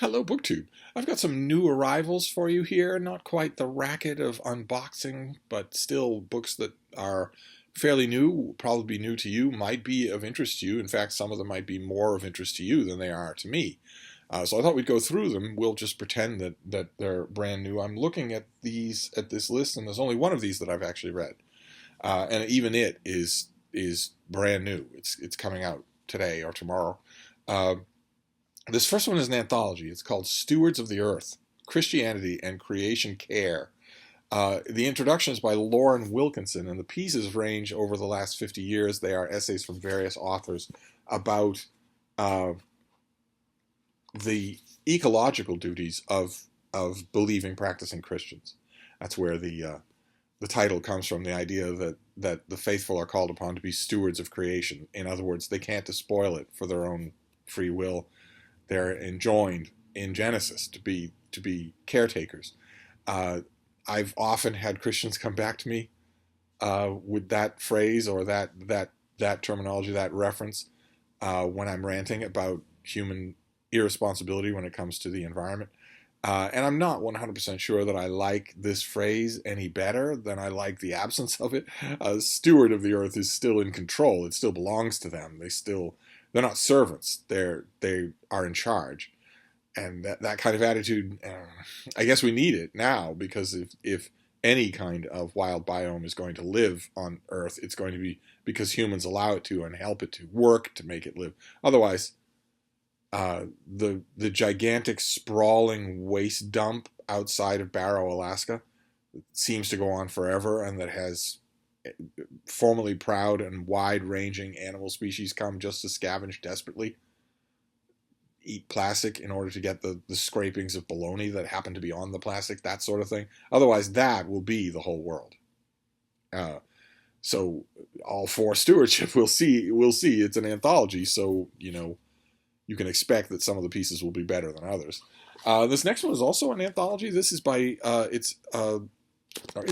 Hello, BookTube. I've got some new arrivals for you here. Not quite the racket of unboxing, but still books that are fairly new, will probably be new to you, might be of interest to you. In fact, some of them might be more of interest to you than they are to me. So I thought we'd go through them. We'll just pretend that they're brand new. I'm looking at this list, and there's only one of these that I've actually read, and even it is brand new. It's coming out today or tomorrow. This first one is an anthology. It's called Stewards of the Earth, Christianity and Creation Care. The introduction is by Lauren Wilkinson, and the pieces range over the last 50 years. They are essays from various authors about the ecological duties of believing, practicing Christians. That's where the title comes from, the idea that the faithful are called upon to be stewards of creation. In other words, they can't despoil it for their own free will. They're enjoined in Genesis to be caretakers. I've often had Christians come back to me with that phrase or that terminology, that reference, when I'm ranting about human irresponsibility when it comes to the environment. And I'm not 100% sure that I like this phrase any better than I like the absence of it. Steward of the earth is still in control. It still belongs to them. They're not servants. They are in charge. And that kind of attitude, I guess we need it now, because if any kind of wild biome is going to live on Earth, it's going to be because humans allow it to and help it to work to make it live. Otherwise, the gigantic sprawling waste dump outside of Barrow, Alaska, seems to go on forever, and that has formerly proud and wide-ranging animal species come just to scavenge desperately, eat plastic in order to get the scrapings of bologna that happen to be on the plastic, that sort of thing. Otherwise, that will be the whole world. So all for stewardship, we'll see. It's an anthology, so you can expect that some of the pieces will be better than others. This next one is also an anthology. This is by or is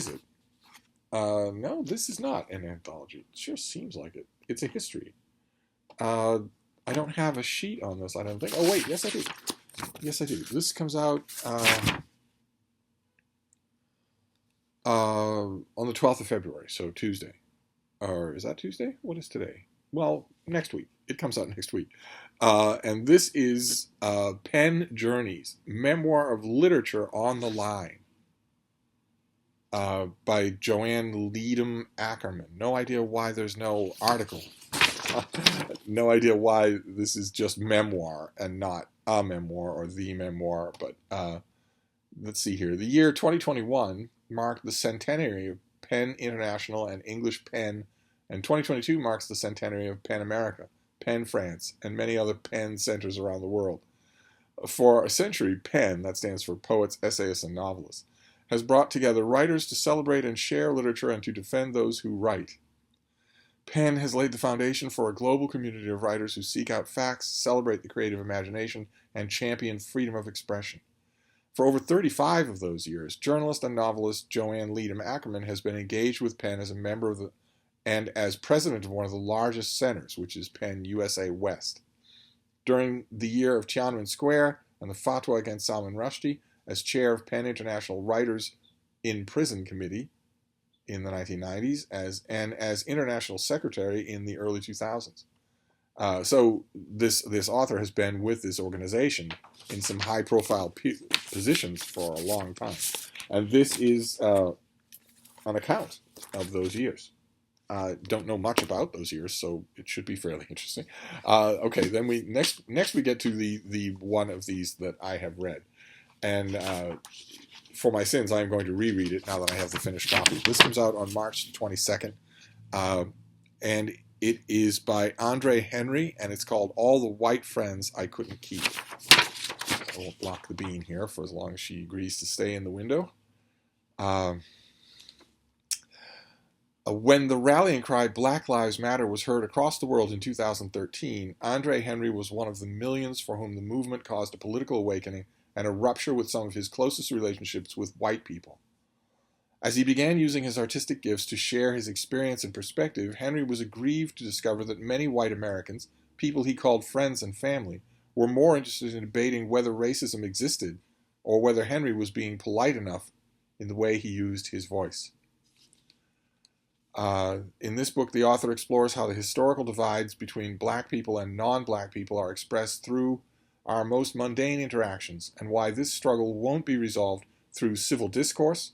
it? No, this is not an anthology. It sure seems like it. It's a history. I don't have a sheet on this, I don't think. Oh, wait, yes, I do. Yes, I do. This comes out on the 12th of February, so Tuesday. Or is that Tuesday? What is today? Well, next week. It comes out next week. And this is Penn Journeys, Memoir of Literature on the Line, by Joanne Leadham Ackerman. No idea why there's no article. No idea why this is just memoir and not a memoir or the memoir. But let's see here. The year 2021 marked the centenary of Penn International and English Penn, and 2022 marks the centenary of Penn America, Penn France, and many other Penn centers around the world. For a century, Penn, that stands for Poets, Essayists, and Novelists, has brought together writers to celebrate and share literature and to defend those who write. Penn has laid the foundation for a global community of writers who seek out facts, celebrate the creative imagination, and champion freedom of expression. For over 35 of those years, journalist and novelist Joanne Leadham Ackerman has been engaged with Penn as a member of and as president of one of the largest centers, which is Penn USA West. During the year of Tiananmen Square and the fatwa against Salman Rushdie, as chair of Penn International Writers in Prison Committee in the 1990s, as international secretary in the early 2000s. So this author has been with this organization in some high-profile positions for a long time, and this is an account of those years. Don't know much about those years, so it should be fairly interesting. Okay, then next we get to the one of these that I have read, and for my sins, I am going to reread it now that I have the finished copy. This comes out on March 22nd, and it is by Andre Henry, and it's called All the White Friends I Couldn't Keep. I won't block the bean here for as long as she agrees to stay in the window. When the rallying cry Black Lives Matter was heard across the world in 2013, Andre Henry was one of the millions for whom the movement caused a political awakening and a rupture with some of his closest relationships with white people. As he began using his artistic gifts to share his experience and perspective, Henry was aggrieved to discover that many white Americans, people he called friends and family, were more interested in debating whether racism existed or whether Henry was being polite enough in the way he used his voice. In this book, the author explores how the historical divides between black people and non-black people are expressed through our most mundane interactions, and why this struggle won't be resolved through civil discourse,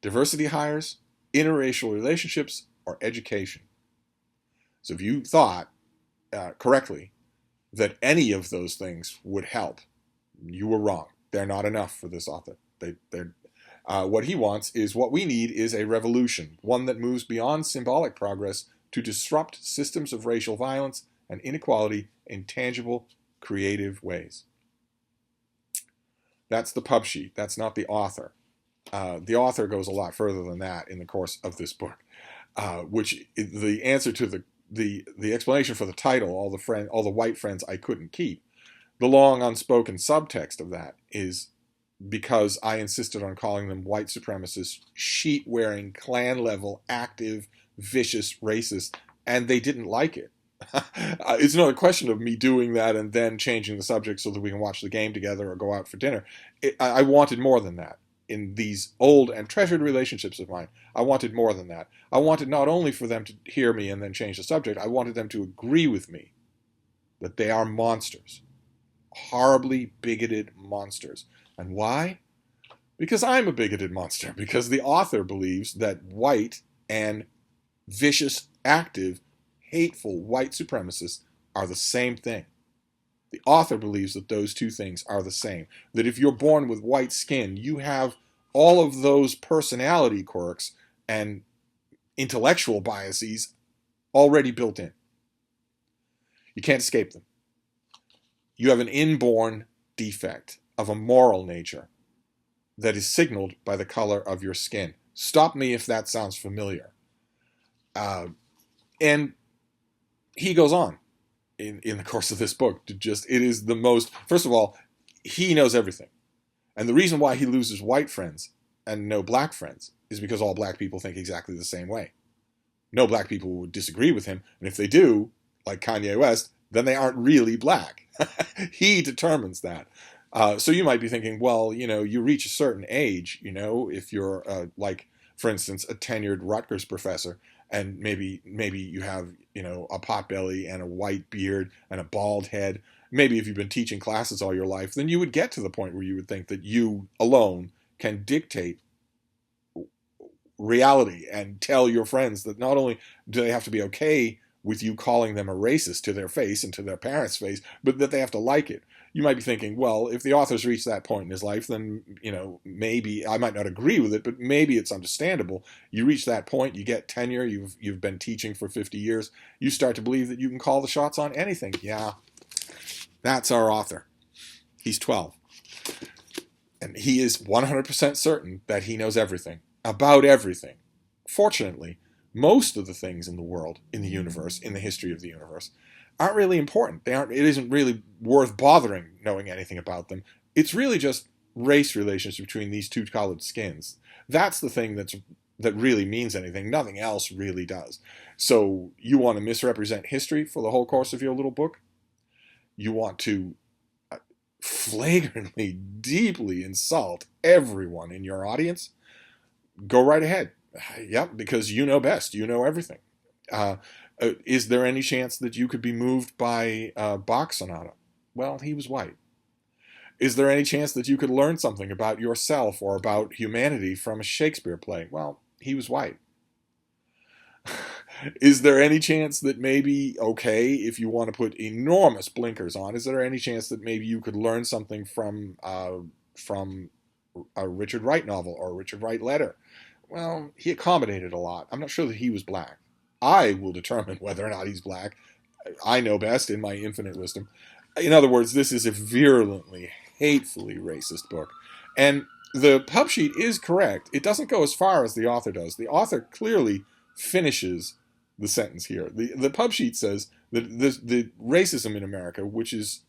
diversity hires, interracial relationships, or education. So if you thought correctly that any of those things would help, you were wrong. They're not enough for this author. What he wants is, what we need is a revolution, one that moves beyond symbolic progress to disrupt systems of racial violence and inequality in tangible, creative ways. That's the pub sheet. That's not the author. The author goes a lot further than that in the course of this book, which the answer to the explanation for the title, all the white friends I couldn't keep, the long unspoken subtext of that is because I insisted on calling them white supremacist, sheet-wearing, Klan-level, active, vicious racists, and they didn't like it. It's not a question of me doing that and then changing the subject so that we can watch the game together or go out for dinner. I wanted more than that. In these old and treasured relationships of mine, I wanted more than that. I wanted not only for them to hear me and then change the subject, I wanted them to agree with me that they are monsters. Horribly bigoted monsters. And why? Because I'm a bigoted monster. Because the author believes that white and vicious, active, hateful white supremacists are the same thing. The author believes that those two things are the same. That if you're born with white skin, you have all of those personality quirks and intellectual biases already built in. You can't escape them. You have an inborn defect of a moral nature that is signaled by the color of your skin. Stop me if that sounds familiar. And he goes on in the course of this book to it is the most, first of all, he knows everything. And the reason why he loses white friends and no black friends is because all black people think exactly the same way. No black people would disagree with him, and if they do, like Kanye West, then they aren't really black. He determines that. So you might be thinking, well, you reach a certain age, if you're like, for instance, a tenured Rutgers professor, and maybe you have, a potbelly and a white beard and a bald head. Maybe if you've been teaching classes all your life, then you would get to the point where you would think that you alone can dictate reality and tell your friends that not only do they have to be okay with you calling them a racist to their face and to their parents' face, but that they have to like it. You might be thinking, well, if the author's reached that point in his life, then, maybe I might not agree with it, but maybe it's understandable. You reach that point, you get tenure, you've been teaching for 50 years, you start to believe that you can call the shots on anything. Yeah, that's our author. He's 12. And he is 100% certain that he knows everything, about everything. Fortunately, most of the things in the world, in the universe, in the history of the universe, aren't really important. It isn't really worth bothering knowing anything about them. It's really just race relations between these two colored skins. That's the thing that really means anything. Nothing else really does. So you want to misrepresent history for the whole course of your little book? You want to flagrantly, deeply insult everyone in your audience? Go right ahead. Yep, because you know best. You know everything. Is there any chance that you could be moved by Bach sonata? Well, he was white. Is there any chance that you could learn something about yourself or about humanity from a Shakespeare play? Well, he was white. Is there any chance that maybe, okay, if you want to put enormous blinkers on, is there any chance that maybe you could learn something from a Richard Wright novel or a Richard Wright letter? Well, he accommodated a lot. I'm not sure that he was black. I will determine whether or not he's black. I know best in my infinite wisdom. In other words, this is a virulently, hatefully racist book. And the pub sheet is correct. It doesn't go as far as the author does. The author clearly finishes the sentence here. The pub sheet says that the racism in America, which is...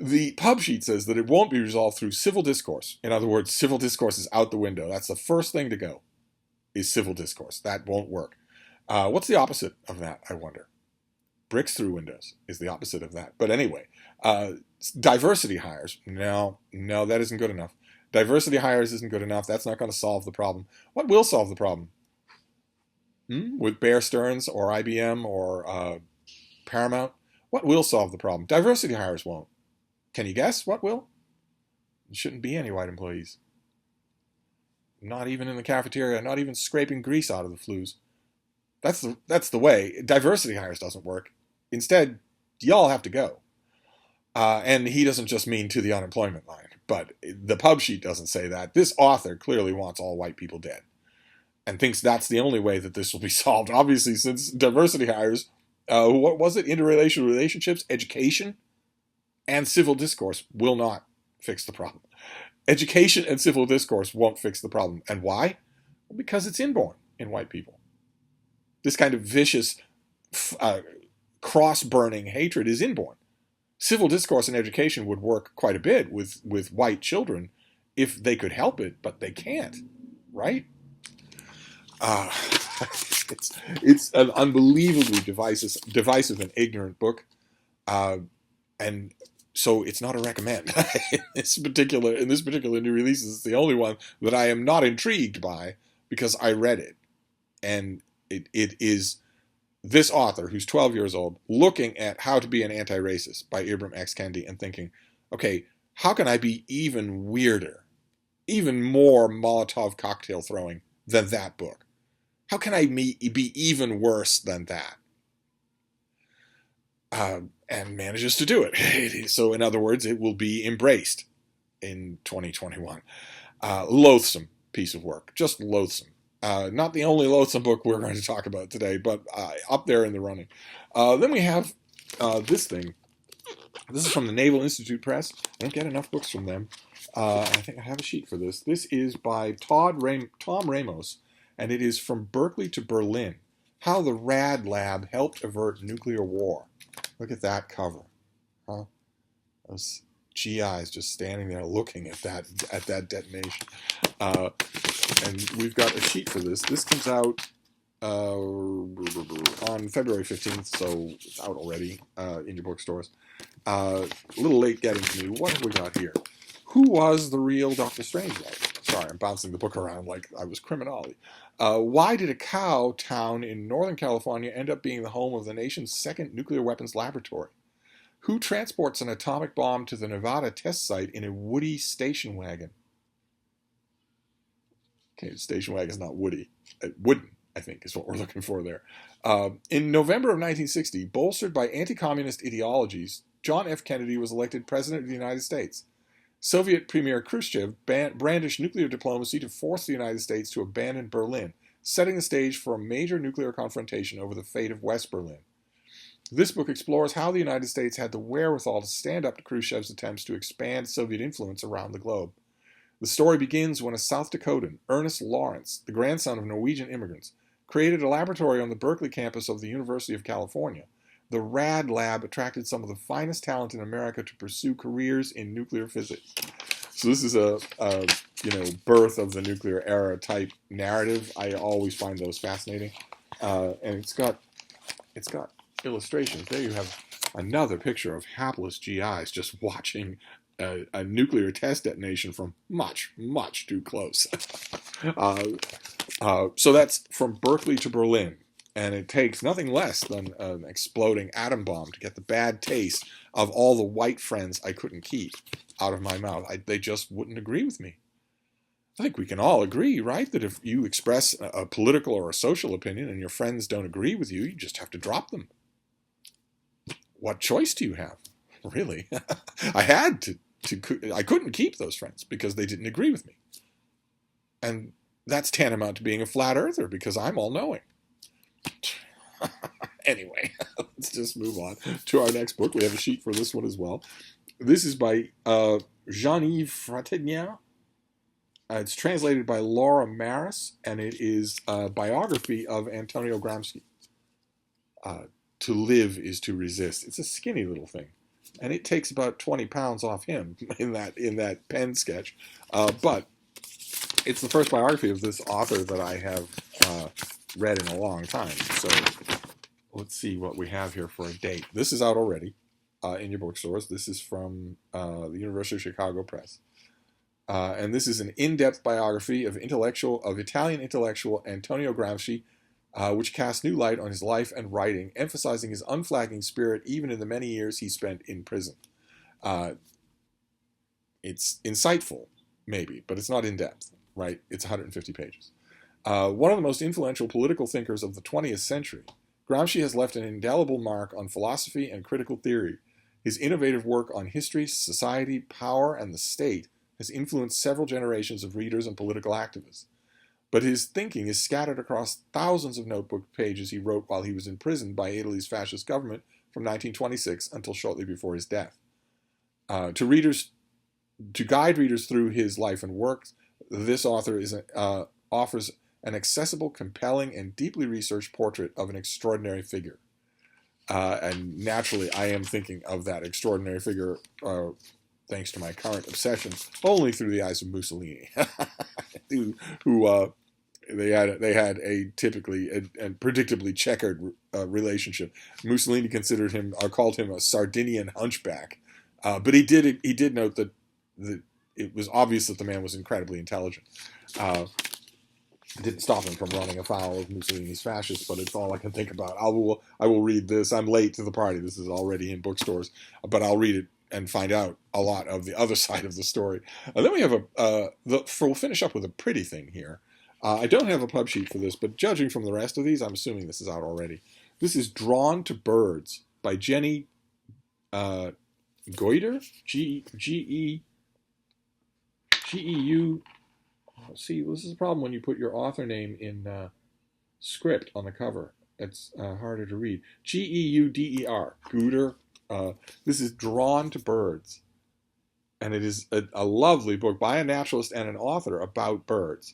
the pub sheet says that it won't be resolved through civil discourse. In other words, civil discourse is out the window. That's the first thing to go, is civil discourse. That won't work. What's the opposite of that, I wonder? Bricks through windows is the opposite of that. But anyway, diversity hires. No, that isn't good enough. Diversity hires isn't good enough. That's not going to solve the problem. What will solve the problem? With Bear Stearns or IBM or Paramount? What will solve the problem? Diversity hires won't. Can you guess what will? There shouldn't be any white employees. Not even in the cafeteria, not even scraping grease out of the flues. That's the way. Diversity hires doesn't work. Instead, y'all have to go. And he doesn't just mean to the unemployment line, but the pub sheet doesn't say that. This author clearly wants all white people dead and thinks that's the only way that this will be solved. Obviously, since diversity hires, what was it? Interracial relationships, education, and civil discourse will not fix the problem. Education and civil discourse won't fix the problem. And why? Well, because it's inborn in white people. This kind of vicious, cross-burning hatred is inborn. Civil discourse and education would work quite a bit with white children if they could help it, but they can't, right? It's an unbelievably divisive and ignorant book, and so it's not a recommend. in this particular new release, it's the only one that I am not intrigued by because I read it, and it is this author who's 12 years old looking at How to Be an Anti-Racist by Ibram X. Kendi and thinking, okay, how can I be even weirder, even more Molotov cocktail throwing than that book? How can I be even worse than that? And manages to do it. So in other words, it will be embraced in 2021. Loathsome piece of work, just loathsome. Not the only loathsome book we're going to talk about today, but up there in the running. Then we have this thing. This is from the Naval Institute Press. I don't get enough books from them. I think I have a sheet for this. This is by Tom Ramos, and it is From Berkeley to Berlin, How the Rad Lab Helped Avert Nuclear War. Look at that cover. Huh? Those GIs just standing there looking at that detonation. And we've got a sheet for this. This comes out on February 15th, so it's out already in your bookstores. A little late getting to me. What have we got here? Who was the real Dr. Strangelove? Sorry, I'm bouncing the book around like I was criminality. Why did a cow town in Northern California end up being the home of the nation's second nuclear weapons laboratory? Who transports an atomic bomb to the Nevada test site in a woody station wagon? Okay, the station wagon is not woody. Wooden, I think, is what we're looking for there. In November of 1960, bolstered by anti-communist ideologies, John F. Kennedy was elected President of the United States. Soviet Premier Khrushchev brandished nuclear diplomacy to force the United States to abandon Berlin, setting the stage for a major nuclear confrontation over the fate of West Berlin. This book explores how the United States had the wherewithal to stand up to Khrushchev's attempts to expand Soviet influence around the globe. The story begins when a South Dakotan, Ernest Lawrence, the grandson of Norwegian immigrants, created a laboratory on the Berkeley campus of the University of California. The RAD lab attracted some of the finest talent in America to pursue careers in nuclear physics. So this is a birth of the nuclear era type narrative. I always find those fascinating, and it's got illustrations. There you have another picture of hapless GIs just watching a nuclear test detonation from much, much too close. So that's From Berkeley to Berlin. And it takes nothing less than an exploding atom bomb to get the bad taste of all the white friends I couldn't keep out of my mouth. They just wouldn't agree with me. I think we can all agree, right, that if you express a political or a social opinion and your friends don't agree with you, you just have to drop them. What choice do you have? Really? I had to I couldn't keep those friends because they didn't agree with me. And that's tantamount to being a flat earther because I'm all-knowing. Anyway, let's just move on to our next book. We have a sheet for this one as well. This is by Jean-Yves Fratenier. It's translated by Laura Maris, and it is a biography of Antonio Gramsci. To live is to resist. It's a skinny little thing, and it takes about 20 pounds off him in that pen sketch. But it's the first biography of this author that I have read in a long time. So let's see what we have here for a date. This is out already in your bookstores. This is from the University of Chicago Press. And this is an in-depth biography of Italian intellectual Antonio Gramsci, which casts new light on his life and writing, emphasizing his unflagging spirit even in the many years he spent in prison. It's insightful, maybe, but it's not in-depth, right? It's 150 pages. One of the most influential political thinkers of the 20th century, Gramsci has left an indelible mark on philosophy and critical theory. His innovative work on history, society, power, and the state has influenced several generations of readers and political activists. But his thinking is scattered across thousands of notebook pages he wrote while he was imprisoned by Italy's fascist government from 1926 until shortly before his death. To guide readers through his life and works, this author offers an accessible, compelling, and deeply researched portrait of an extraordinary figure. And naturally, I am thinking of that extraordinary figure, thanks to my current obsession, only through the eyes of Mussolini, who they had a typically and predictably checkered relationship. Mussolini called him a Sardinian hunchback, but he did note that it was obvious that the man was incredibly intelligent. It didn't stop him from running afoul of Mussolini's fascists, but it's all I can think about. I will read this. I'm late to the party. This is already in bookstores, but I'll read it and find out a lot of the other side of the story. And then we have we'll finish up with a pretty thing here. I don't have a pub sheet for this, but judging from the rest of these, I'm assuming this is out already. This is Drawn to Birds by Jenny Goiter, G-E-U. See, this is a problem when you put your author name in script on the cover. It's harder to read. G-E-U-D-E-R, Gooter. This is Drawn to Birds. And it is a lovely book by a naturalist and an author about birds.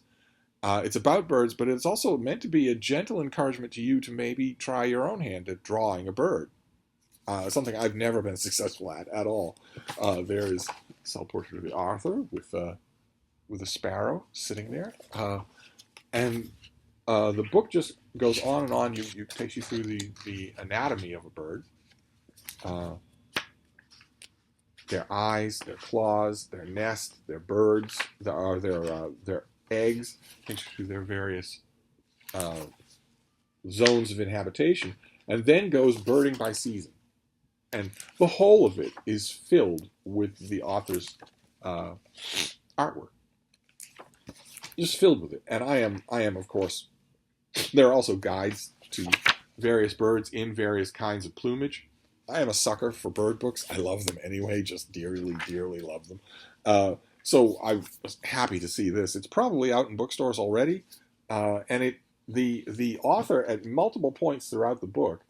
It's about birds, but it's also meant to be a gentle encouragement to you to maybe try your own hand at drawing a bird. Something I've never been successful at all. There is a self-portrait of the author with a sparrow sitting there. And the book just goes on and on. You takes you through the anatomy of a bird. Their eyes, their claws, their nest, their birds, their eggs, takes you through their various zones of inhabitation, and then goes birding by season. And the whole of it is filled with the author's artwork. Just filled with it. And I am, of course, there are also guides to various birds in various kinds of plumage. I am a sucker for bird books. I love them anyway, just dearly, dearly love them. So I was happy to see this. It's probably out in bookstores already. And the author, at multiple points throughout the book,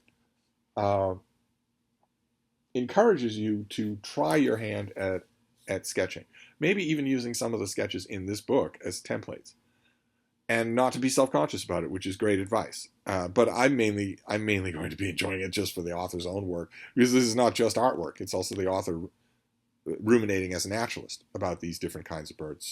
encourages you to try your hand at sketching. Maybe even using some of the sketches in this book as templates. And not to be self-conscious about it, which is great advice. But I'm mainly going to be enjoying it just for the author's own work, because this is not just artwork. It's also the author ruminating as a naturalist about these different kinds of birds.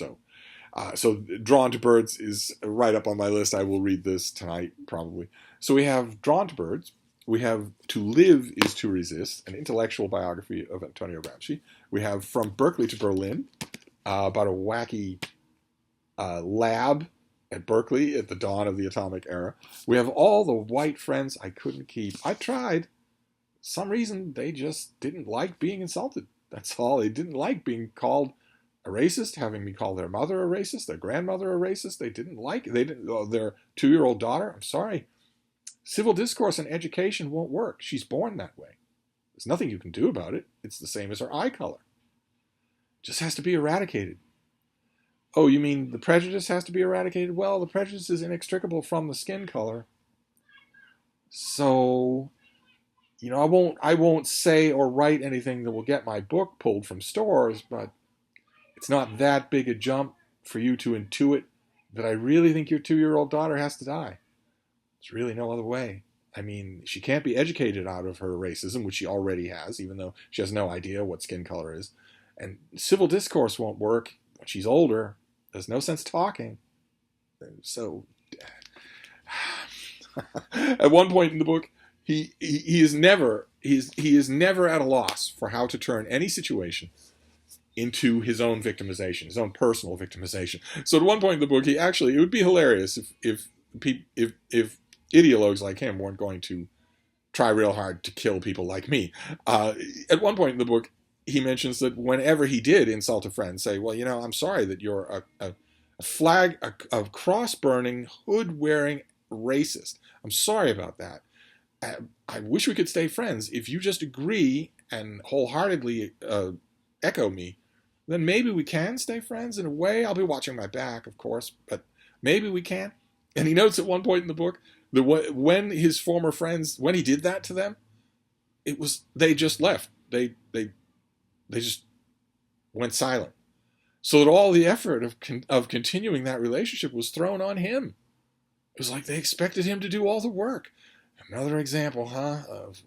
So Drawn to Birds is right up on my list. I will read this tonight, probably. So we have Drawn to Birds. We have To Live is to Resist, an intellectual biography of Antonio Gramsci. We have From Berkeley to Berlin, about a wacky lab at Berkeley at the dawn of the atomic era. We have All the White Friends I Couldn't Keep. I tried. Some reason they just didn't like being insulted. That's all. They didn't like being called a racist, having me call their mother a racist, their grandmother a racist. They didn't like it. Their 2-year-old daughter. I'm sorry. Civil discourse and education won't work. She's born that way. There's nothing you can do about it. It's the same as her eye color. It just has to be eradicated. Oh, you mean the prejudice has to be eradicated? Well, the prejudice is inextricable from the skin color. So, I won't say or write anything that will get my book pulled from stores, but it's not that big a jump for you to intuit that I really think your 2-year-old daughter has to die. There's really no other way. I mean, she can't be educated out of her racism, which she already has, even though she has no idea what skin color is. And civil discourse won't work when she's older. There's no sense talking. So, at one point in the book, he is never he is never at a loss for how to turn any situation into his own victimization, his own personal victimization. So at one point in the book, it would be hilarious if ideologues like him weren't going to try real hard to kill people like me. At one point in the book, he mentions that whenever he did insult a friend, say, well, I'm sorry that you're a cross-burning, hood-wearing racist. I'm sorry about that. I wish we could stay friends. If you just agree and wholeheartedly echo me, then maybe we can stay friends in a way. I'll be watching my back, of course, but maybe we can. And he notes at one point in the book that when his former friends, when he did that to them, they just left. They just went silent. So that all the effort of continuing that relationship was thrown on him. It was like they expected him to do all the work. Another example,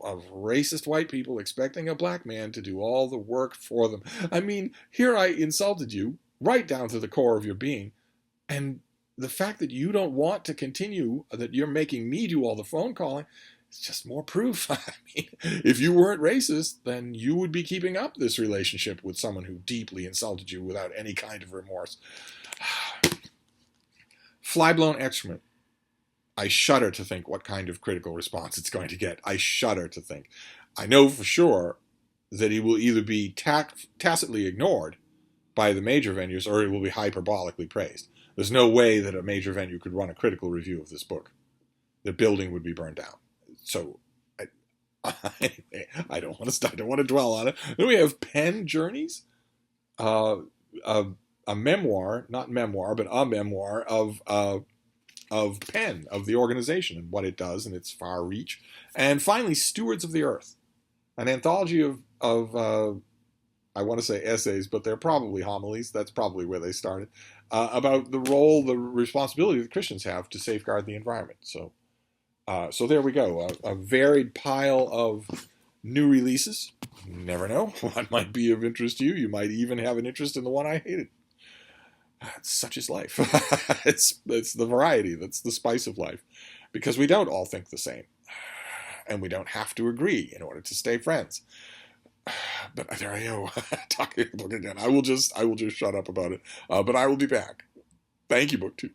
of racist white people expecting a black man to do all the work for them. I mean, here I insulted you right down to the core of your being, and the fact that you don't want to continue, that you're making me do all the phone calling, it's just more proof. I mean, if you weren't racist, then you would be keeping up this relationship with someone who deeply insulted you without any kind of remorse. Fly-blown excrement. I shudder to think what kind of critical response it's going to get. I shudder to think. I know for sure that it will either be tacitly ignored by the major venues or it will be hyperbolically praised. There's no way that a major venue could run a critical review of this book. The building would be burned down. So I don't want to start. I don't want to dwell on it. Then we have Penn Journeys, a memoir, not memoir, but a memoir of Penn, of the organization and what it does and its far reach. And finally, Stewards of the Earth, an anthology of I want to say essays, but they're probably homilies. That's probably where they started, about the role, the responsibility that Christians have to safeguard the environment. So there we go. A varied pile of new releases. You never know what might be of interest to you. You might even have an interest in the one I hated. Such is life. It's the variety that's the spice of life, because we don't all think the same, and we don't have to agree in order to stay friends. But there I go, talking book again. I will just shut up about it. But I will be back. Thank you, BookTube.